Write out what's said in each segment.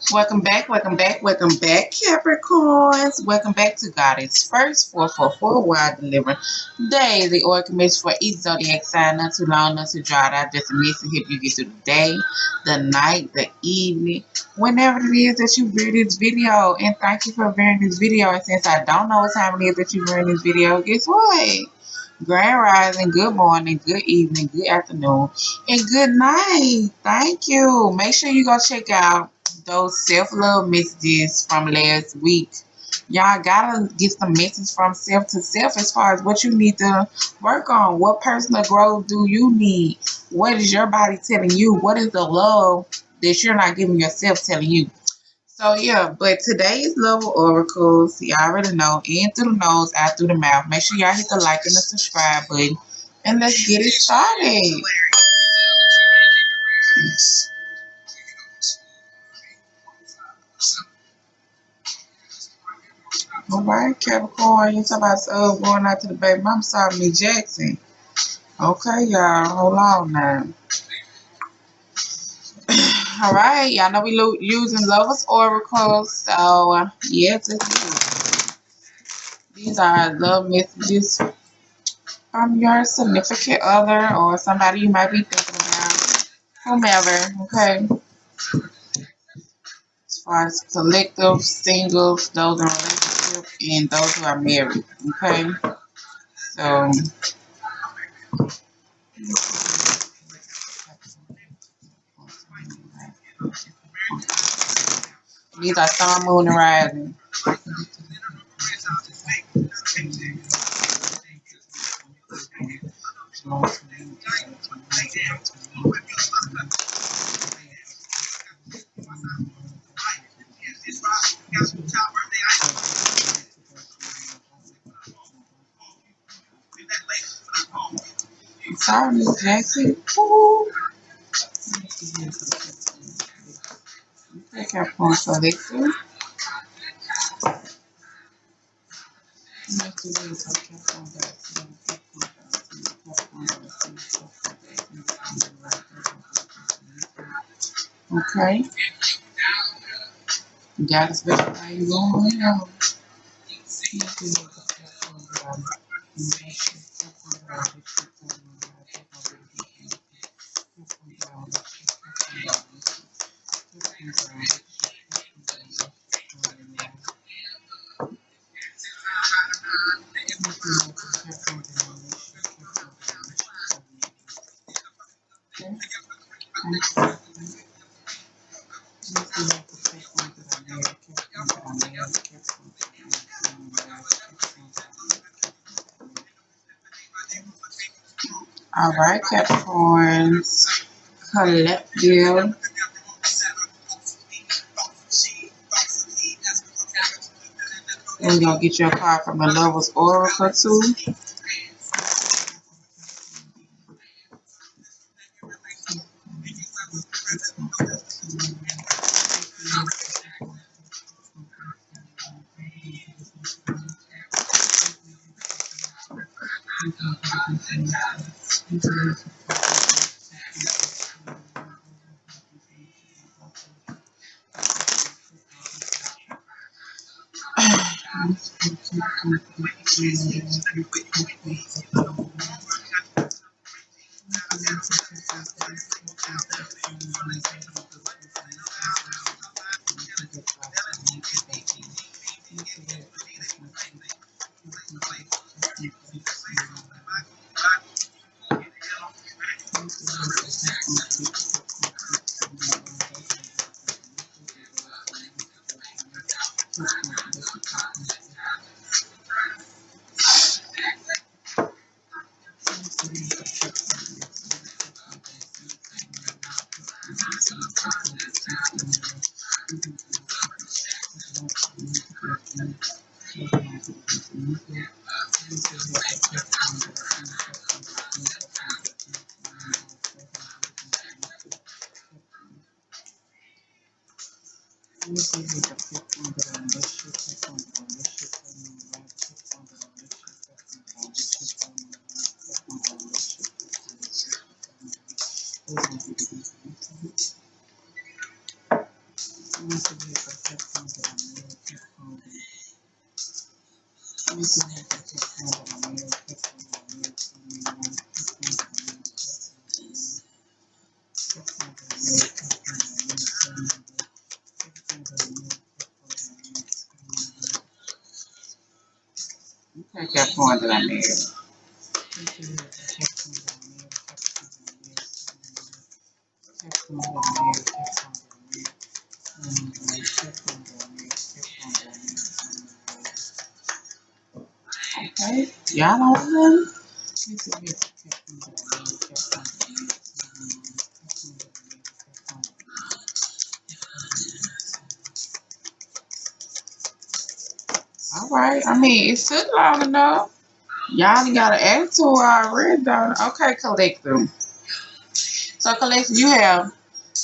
Welcome back, welcome back, welcome back, Capricorns. Welcome back to God is First 444, where I deliver daily oracle message for each zodiac sign, not too long, not too dry out, just a message to help you get through the day, the night, the evening, whenever it is that you view this video. And thank you for viewing this video. And since I don't know what time it is that you viewing this video, guess what? Grand rising, good morning, good evening, good afternoon, and good night. Thank you. Make sure you go check out those self-love messages from last week. Y'all gotta get some messages from self to self as far as what you need to work on. What personal growth do you need? What is your body telling you? What is the love that you're not giving yourself telling you? So yeah, but today's level oracles, y'all already know, in through the nose, out through the mouth. Make sure y'all hit the like and the subscribe button, and let's get it started. All right, Capricorn, you talking about going out to the baby mama saw me Jackson. Okay, y'all, hold on now. All right, y'all know we using lovers oracles, so yes, let's do it. These are love messages from your significant other or somebody you might be thinking about, whomever, okay? As far as collective, singles, those in relationship, and those who are married, okay? So, these are sun, moon, and rising. Sorry, Miss Jackson. Ooh. Okay, Capricorn collective. Okay. You got a special thing going on. All right, Capricorns, collective. And we're going to get you a card from the Lover's Oracle, too. Let me see here for Capricorn that I'm married. Capricorn. Let me see here for Capricorn that I'm married. Capricorn that I'm married. Okay, Capricorn that I'm married. Okay, y'all don't know. All right, I mean, it took long enough. Y'all ain't got an attitude already, though. Okay, collective. So, collective, you have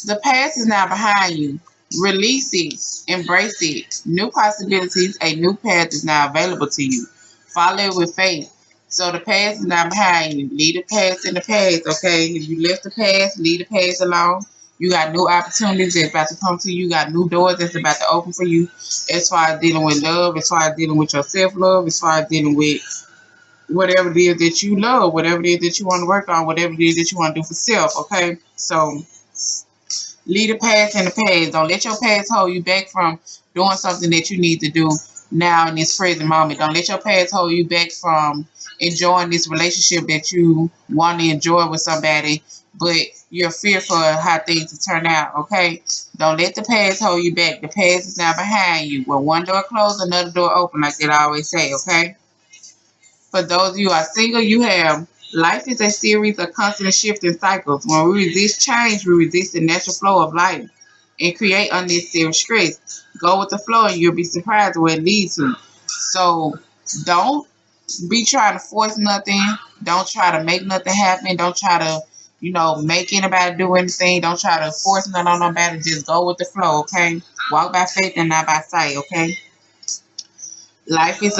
the past is now behind you. Release it, embrace it. New possibilities, a new path is now available to you. Follow it with faith. So the past is now behind you. Leave the past in the past, okay? If you left the past, leave the past alone. You got new opportunities that's about to come to you. You got new doors that's about to open for you. As far as dealing with love, as far as dealing with your self-love, as far as dealing with whatever it is that you love, whatever it is that you want to work on, whatever it is that you want to do for self, okay? So leave the past in the past. Don't let your past hold you back from doing something that you need to do now in this present moment. Don't let your past hold you back from enjoying this relationship that you want to enjoy with somebody, but you're fearful of how things will turn out, okay? Don't let the past hold you back. The past is now behind you. When one door closed, another door open, like they always say, okay? For those of you who are single, you have life is a series of constant shifting cycles. When we resist change, we resist the natural flow of life and create unnecessary stress. Go with the flow and you'll be surprised where it leads to. So don't be trying to force nothing. Don't try to make nothing happen. Don't try to, make anybody do anything. Don't try to force nothing on nobody. Just go with the flow, okay? Walk by faith and not by sight, okay? Life is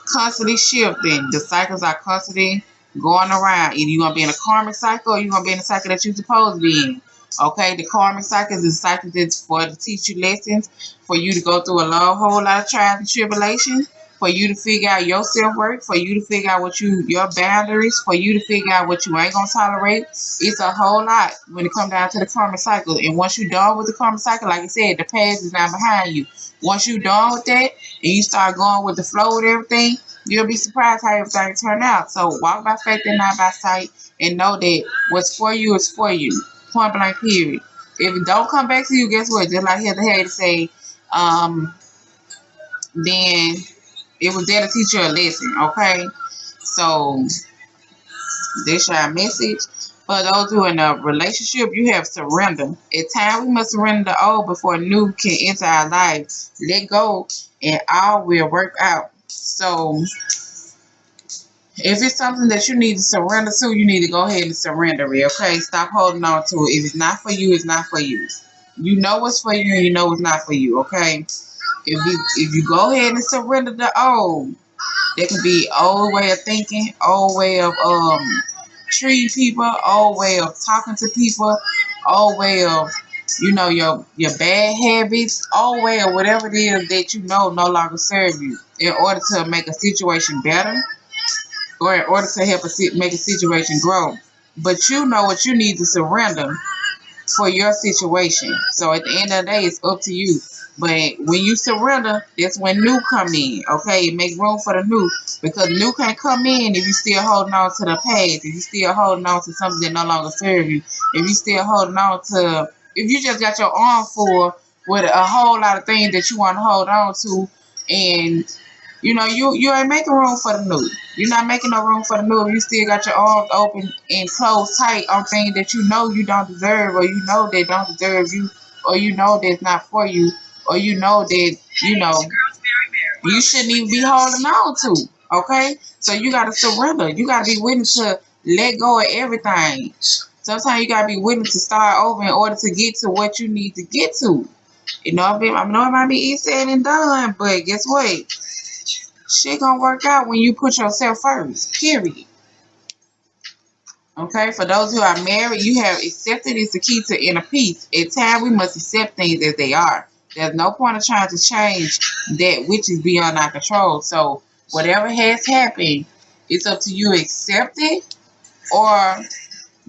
constantly shifting. The cycles are constantly going around. Either you're gonna be in a karmic cycle or you're gonna be in a cycle that you're supposed to be in. Okay, the karmic cycle is a cycle that's for to teach you lessons, for you to go through a whole lot of trials and tribulations, for you to figure out your self worth, for you to figure out your boundaries, for you to figure out what you ain't gonna tolerate. It's a whole lot when it comes down to the karmic cycle. And once you're done with the karmic cycle, like I said, the past is not behind you. Once you're done with that and you start going with the flow with everything, you'll be surprised how everything turn out. So walk by faith and not by sight, and know that what's for you is for you. Point blank period. If it don't come back to you, guess what? Just like Heather had to say, then it was there to teach you a lesson, okay? So this your message. For those who are in a relationship, you have surrender. At times, we must surrender the old before new can enter our lives. Let go, and all will work out. So, if it's something that you need to surrender to, you need to go ahead and surrender it. Okay, stop holding on to it. If it's not for you, it's not for you. You know what's for you, and you know it's not for you. Okay, if you go ahead and surrender the old, there can be old way of thinking, old way of treating people, old way of talking to people, old way of your bad habits, old way of whatever it is that you know no longer serve you. In order to make a situation better, or in order to help make a situation grow, but you know what you need to surrender for your situation. So at the end of the day, it's up to you. But when you surrender, that's when new come in. Okay, make room for the new, because new can't come in if you still holding on to the past. If you still holding on to something that no longer serves you. If you still holding on to, if you just got your arm full with a whole lot of things that you want to hold on to, and you ain't making room for the new. You're not making no room for the new. You still got your arms open and closed tight on things that you know you don't deserve, or you know they don't deserve you, or you know that's not for you, or you know that you shouldn't even be holding on to. Okay, so you gotta surrender. You gotta be willing to let go of everything. Sometimes you gotta be willing to start over in order to get to what you need to get to. I know it might be easy said and done, but guess what? Shit gonna work out when you put yourself first. Period. Okay, for those who are married, you have accepted is the key to inner peace. At times, we must accept things as they are. There's no point of trying to change that which is beyond our control. So, whatever has happened, it's up to you to accept it or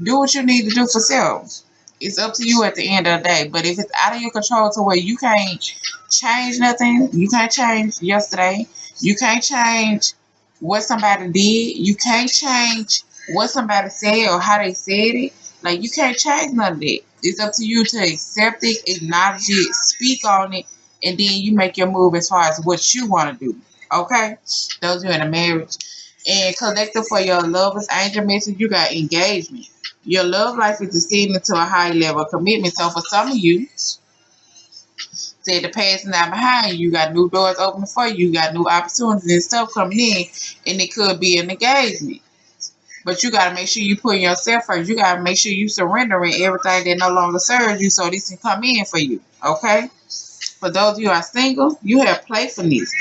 do what you need to do for self. It's up to you at the end of the day. But if it's out of your control to where you can't change nothing, you can't change yesterday, you can't change what somebody did, you can't change what somebody said or how they said it. Like, you can't change none of that. It's up to you to accept it, acknowledge it, speak on it, and then you make your move as far as what you want to do. Okay? Those who are in a marriage. And collective for your lovers, angel message, you got engagement. Your love life is descending to a high level of commitment. So for some of you, say the past and now behind you, you got new doors opening for you, you got new opportunities and stuff coming in, and it could be an engagement. But you gotta make sure you put yourself first. You gotta make sure you surrendering everything that no longer serves you so this can come in for you. Okay? For those of you who are single, you have playfulness.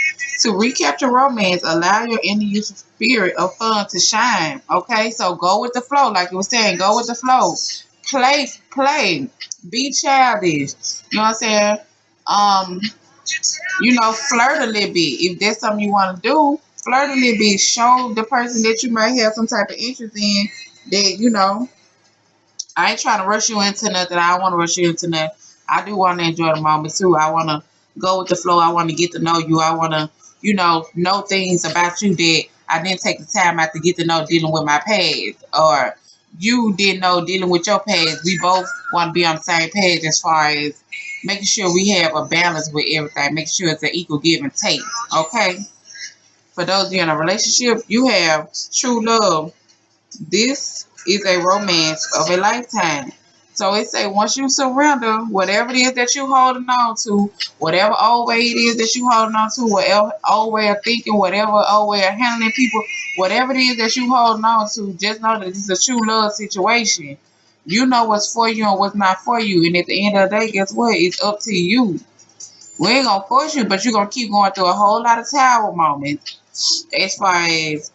To recapture romance, allow your inner youth spirit of fun to shine. Okay, so go with the flow, like you were saying. Go with the flow. Play. Be childish. You know what I'm saying? Um, flirt a little bit. If that's something you want to do, flirt a little bit. Show the person that you might have some type of interest in that, I ain't trying to rush you into nothing. I don't want to rush you into nothing. I do want to enjoy the moment too. I want to go with the flow. I want to get to know you. I want to, know things about you that I didn't take the time out to get to know dealing with my past, or you didn't know dealing with your past. We both want to be on the same page as far as making sure we have a balance with everything, making sure it's an equal give and take. Okay? For those of you in a relationship, you have true love. This is a romance of a lifetime. So it say once you surrender whatever it is that you holding on to, whatever old way it is that you holding on to, whatever old way of thinking, whatever old way of handling people, whatever it is that you holding on to, just know that this is a true love situation. You know what's for you and what's not for you. And at the end of the day, guess what? It's up to you. We ain't gonna force you, but you're gonna keep going through a whole lot of tower moments as far as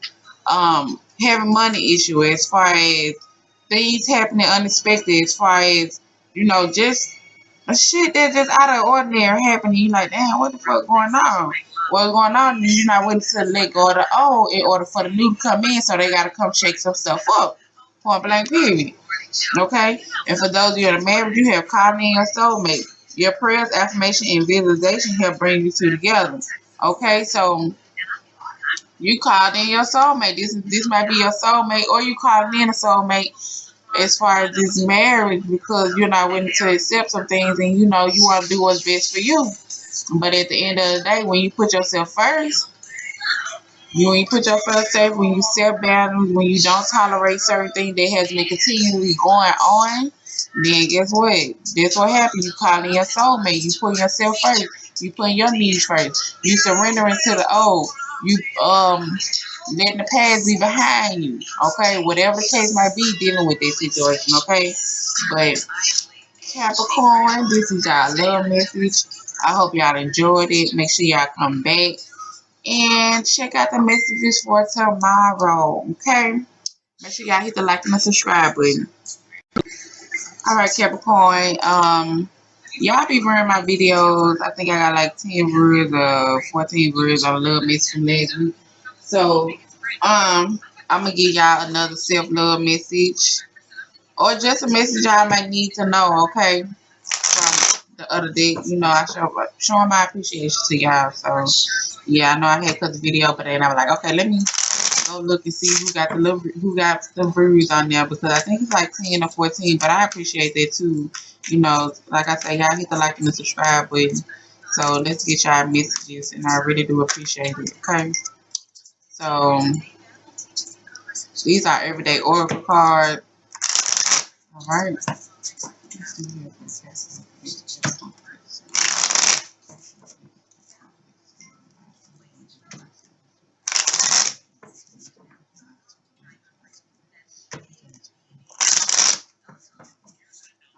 having money issue, as far as things happening unexpected, as far as just a shit that just out of ordinary happening. You like, damn, what the fuck going on? What's going on? And you're not willing to let go of the old in order for the new to come in, so they gotta come shake some stuff up. Point blank period. Okay? And for those of you that are married, you have called in your soulmate. Your prayers, affirmation, and visualization help bring you two together. Okay, so you called in your soulmate. This might be your soulmate, or you called in a soulmate as far as this marriage because you're not willing to accept some things and you want to do what's best for you. But at the end of the day, when you put yourself first, when you put yourself safe, when you set boundaries, when you don't tolerate certain things that has been continually going on, then guess what? That's what happens. You calling your soulmate. You putting yourself first. You putting your needs first. You surrendering to the old. You letting the past be behind you. Okay, whatever the case might be, dealing with this situation. Okay, but Capricorn, this is y'all love message. I hope y'all enjoyed it. Make sure y'all come back and check out the messages for tomorrow. Okay, make sure y'all hit the like and the subscribe button. All right, Capricorn. Y'all be viewing my videos. I think I got like 10 viewers or 14 viewers on love message from last week. So, I'm gonna give y'all another self-love message, or just a message y'all might need to know. Okay, from the other day, I showing my appreciation to y'all. So, yeah, I know I had cut the video, but then I was like, okay, let me go look and see who got the views on there, because I think it's like 10 or 14. But I appreciate that too. Like I say, y'all hit the like and the subscribe button. So let's get y'all messages, and I really do appreciate it. Okay, so these are everyday oracle cards. All right.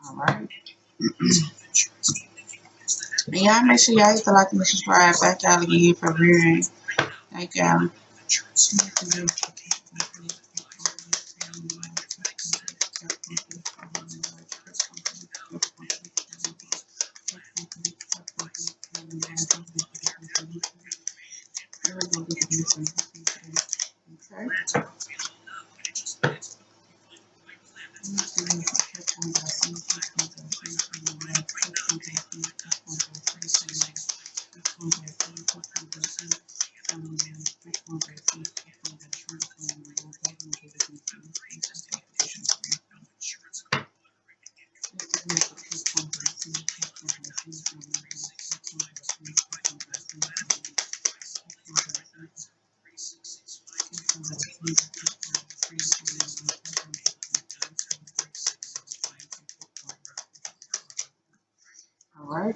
All right. And y'all make sure y'all hit the like and the subscribe. Thank y'all again for viewing. Thank y'all. All right.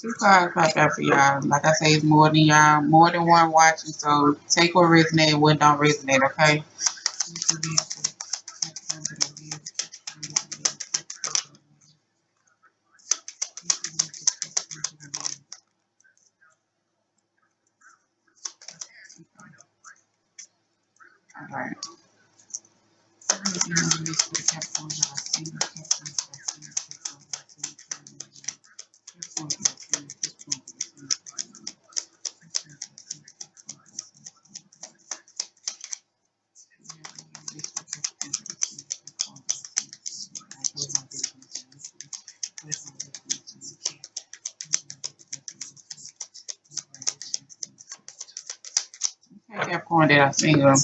Two cards popped out for y'all. Like I say, it's more than y'all, more than one watching. So take what resonate, what don't resonate. Okay. All right. Capricorn that I seen them.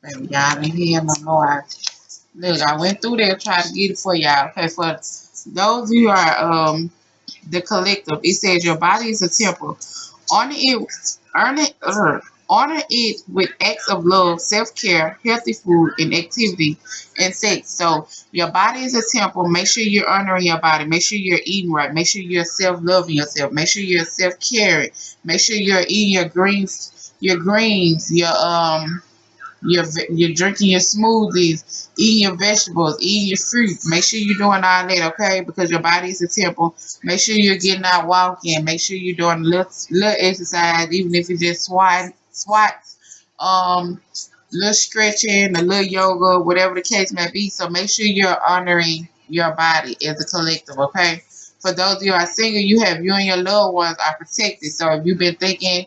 Baby, y'all ain't here no more. Look, I went through there trying to get it for y'all. Okay, for those who are the collective, it says your body is a temple. Honor it, honor it with acts of love, self-care, healthy food, and activity, and sex. So your body is a temple. Make sure you're honoring your body. Make sure you're eating right. Make sure you're self-loving yourself. Make sure you're self-caring. Make sure you're eating you're drinking your smoothies, eating your vegetables, eating your fruit. Make sure you're doing all that, okay? Because your body is a temple. Make sure you're getting out walking. Make sure you're doing a little exercise, even if it's just squats, little stretching, a little yoga, whatever the case may be. So make sure you're honoring your body as a collective, okay? For those of you who are single, you and your loved ones are protected. So if you've been thinking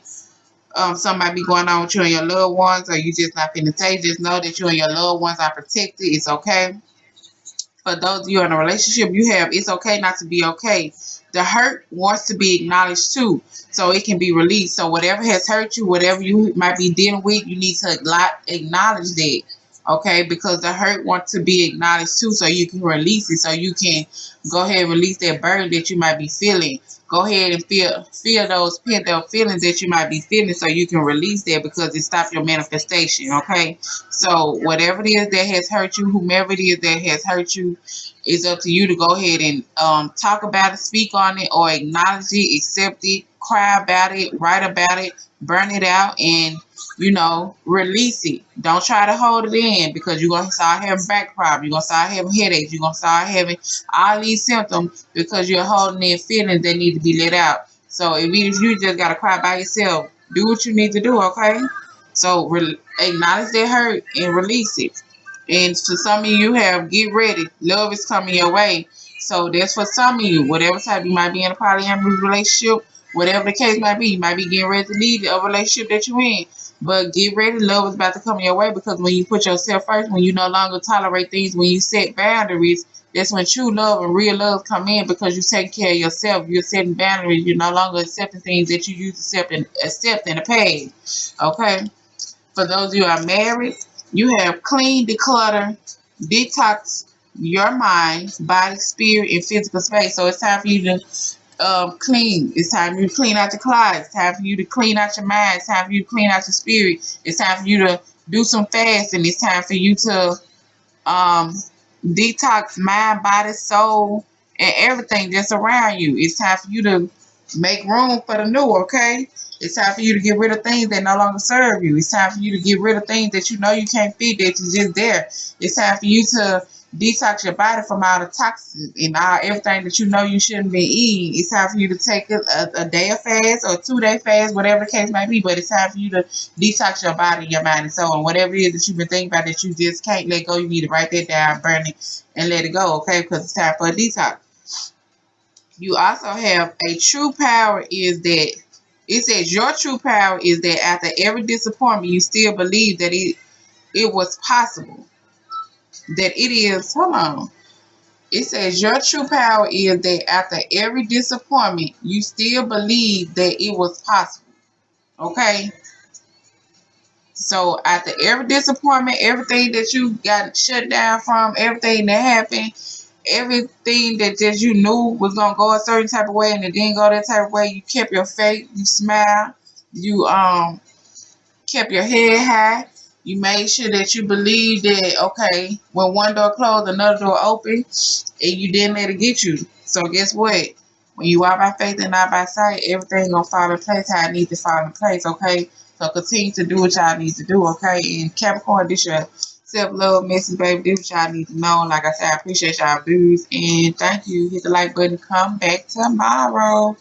something might be going on with you and your loved ones, or you just not feeling safe, just know that you and your loved ones are protected. It's okay. For those of you in a relationship it's okay not to be okay. The hurt wants to be acknowledged too, so it can be released. So whatever has hurt you, whatever you might be dealing with, you need to acknowledge that, okay? Because the hurt wants to be acknowledged too, so you can release it, so you can go ahead and release that burden that you might be feeling. Go ahead and feel those pent up feelings that you might be feeling, so you can release that, because it stops your manifestation, okay? So whatever it is that has hurt you, whomever it is that has hurt you, it's up to you to go ahead and talk about it, speak on it, or acknowledge it, accept it, cry about it, write about it, burn it out, and release it. Don't try to hold it in, because you're gonna start having back problems. You're gonna start having headaches. You're gonna start having all these symptoms because you're holding in feelings that need to be let out. So if you just gotta cry by yourself, do what you need to do, okay? So acknowledge that hurt and release it. And for some of you have get ready. Love is coming your way. So that's for some of you. Whatever type you might be in a polyamorous relationship, whatever the case might be, you might be getting ready to leave a relationship that you're in. But get ready. Love is about to come your way, because when you put yourself first, when you no longer tolerate things, when you set boundaries, that's when true love and real love come in, because you're taking care of yourself. You're setting boundaries. You're no longer accepting things that you used to accept in the past. Okay? For those of you who are married, you have clean, declutter, detox your mind, body, spirit, and physical space. So it's time for you to clean. It's time for you to clean out your closet. It's time for you to clean out your mind. It's time for you to clean out your spirit. It's time for you to do some fasting. It's time for you to um, detox mind, body, soul, and everything that's around you. It's time for you to make room for the new, okay? It's time for you to get rid of things that no longer serve you. It's time for you to get rid of things that you know you can't feed, that is just there. It's time for you to detox your body from all the toxins and all everything that you know you shouldn't be eating. It's time for you to take a day of fast or a 2-day fast, whatever the case may be. But it's time for you to detox your body, your mind, and soul. And whatever it is that you've been thinking about that you just can't let go, you need to write that down, burn it, and let it go, okay? Because it's time for a detox. You also have a true power is that it says your true power is that after every disappointment, you still believe that it was possible. That it is, hold on. It says your true power is that after every disappointment, you still believe that it was possible. Okay? So after every disappointment, everything that you got shut down from, everything that happened, everything that just you knew was gonna go a certain type of way and it didn't go that type of way, you kept your faith, you smiled, you kept your head high. You made sure that you believed that, okay, when one door closed, another door opened, and you didn't let it get you. So guess what? When you walk by faith and not by sight, everything gonna fall in place how it needs to fall in place, okay? So continue to do what y'all need to do, okay? And Capricorn, this your self-love message, baby. This what y'all need to know. Like I said, I appreciate y'all views. And thank you. Hit the like button. Come back tomorrow.